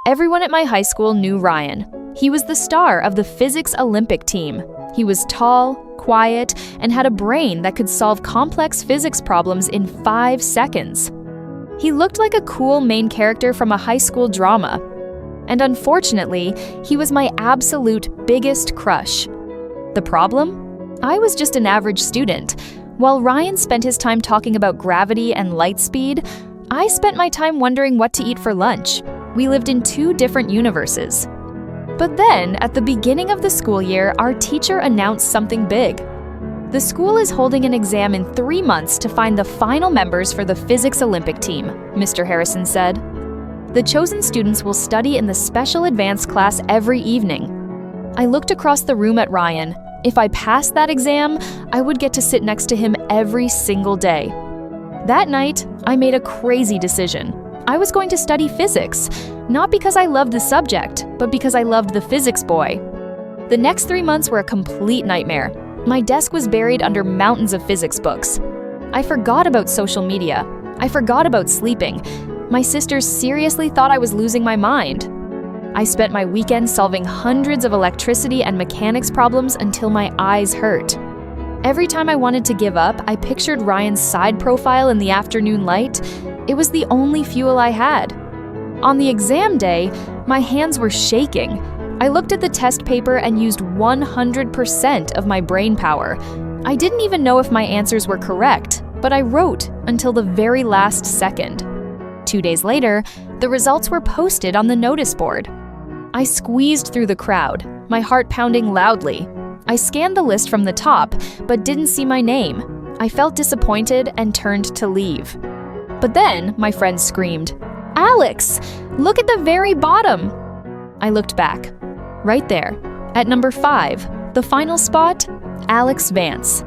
Everyone at my high school knew Ryan. He was the star of the physics Olympic team. He was tall, quiet, and had a brain that could solve complex physics problems in 5 seconds. He looked like a cool main character from a high school drama. And unfortunately, he was my absolute biggest crush. The problem? I was just an average student. While Ryan spent his time talking about gravity and light speed, I spent my time wondering what to eat for lunch. We lived in 2 different universes. But then, at the beginning of the school year, our teacher announced something big. The school is holding an exam in 3 months to find the final members for the physics Olympic team, Mr. Harrison said. The chosen students will study in the special advanced class every evening. I looked across the room at Ryan. If I passed that exam, I would get to sit next to him every single day. That night, I made a crazy decision. I was going to study physics, not because I loved the subject, but because I loved the physics boy. The next 3 months were a complete nightmare. My desk was buried under mountains of physics books. I forgot about social media. I forgot about sleeping. My sisters seriously thought I was losing my mind. I spent my weekend solving hundreds of electricity and mechanics problems until my eyes hurt. Every time I wanted to give up, I pictured Ryan's side profile in the afternoon light. It was the only fuel I had. On the exam day, my hands were shaking. I looked at the test paper and used 100% of my brain power. I didn't even know if my answers were correct, but I wrote until the very last second. 2 days later, the results were posted on the notice board. I squeezed through the crowd, my heart pounding loudly. I scanned the list from the top, but didn't see my name. I felt disappointed and turned to leave. But then, my friend screamed, "Alex, look at the very bottom!" I looked back. Right there, at number 5, the final spot, Alex Vance.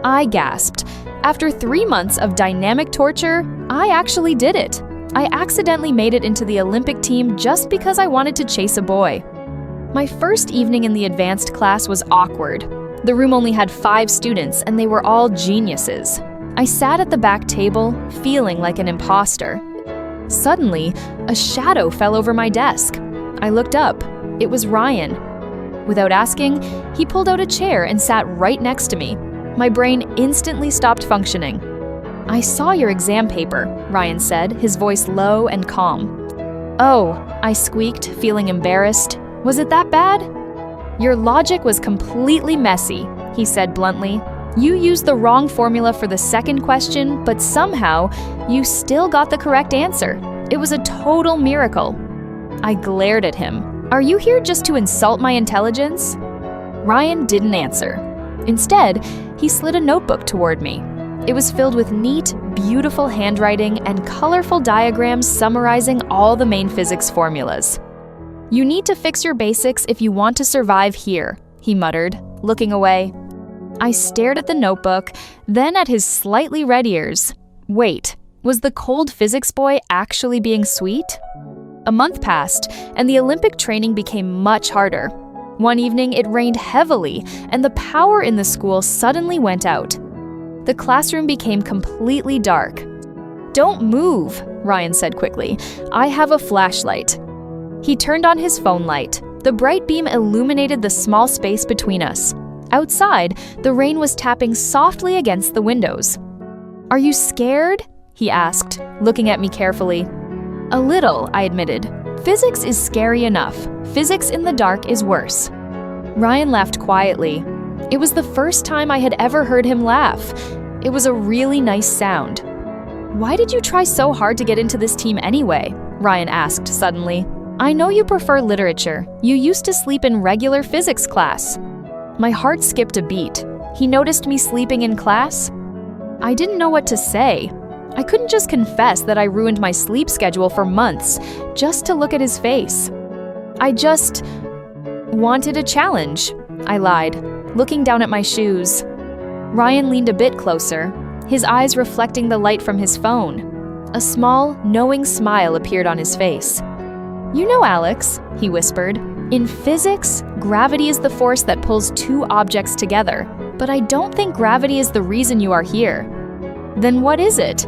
I gasped. After 3 months of dynamic torture, I actually did it. I accidentally made it into the Olympic team just because I wanted to chase a boy. My first evening in the advanced class was awkward. The room only had 5 students, and they were all geniuses. I sat at the back table, feeling like an imposter. Suddenly, a shadow fell over my desk. I looked up. It was Ryan. Without asking, he pulled out a chair and sat right next to me. My brain instantly stopped functioning. "I saw your exam paper," Ryan said, his voice low and calm. "Oh," I squeaked, feeling embarrassed. "Was it that bad?" "Your logic was completely messy," he said bluntly. "You used the wrong formula for the second question, but somehow, you still got the correct answer. It was a total miracle." I glared at him. "Are you here just to insult my intelligence?" Ryan didn't answer. Instead, he slid a notebook toward me. It was filled with neat, beautiful handwriting and colorful diagrams summarizing all the main physics formulas. "You need to fix your basics if you want to survive here," he muttered, looking away. I stared at the notebook, then at his slightly red ears. Wait, was the cold physics boy actually being sweet? A month passed, and the Olympic training became much harder. One evening, it rained heavily, and the power in the school suddenly went out. The classroom became completely dark. "Don't move," Ryan said quickly. "I have a flashlight." He turned on his phone light. The bright beam illuminated the small space between us. Outside, the rain was tapping softly against the windows. "Are you scared?" he asked, looking at me carefully. "A little," I admitted. "Physics is scary enough. Physics in the dark is worse." Ryan laughed quietly. It was the first time I had ever heard him laugh. It was a really nice sound. "Why did you try so hard to get into this team anyway?" Ryan asked suddenly. "I know you prefer literature. You used to sleep in regular physics class." My heart skipped a beat. He noticed me sleeping in class? I didn't know what to say. I couldn't just confess that I ruined my sleep schedule for months just to look at his face. "I just wanted a challenge," I lied, looking down at my shoes. Ryan leaned a bit closer, his eyes reflecting the light from his phone. A small, knowing smile appeared on his face. "You know, Alex," he whispered, "in physics, gravity is the force that pulls 2 objects together, but I don't think gravity is the reason you are here." "Then what is it?"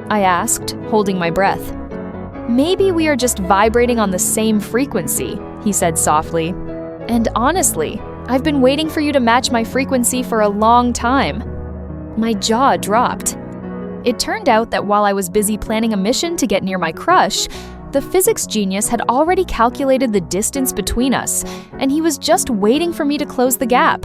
I asked, holding my breath. Maybe we are just vibrating on the same frequency, he said softly. And honestly, I've been waiting for you to match my frequency for a long time. My jaw dropped. It turned out that while I was busy planning a mission to get near my crush, the physics genius had already calculated the distance between us, and he was just waiting for me to close the gap.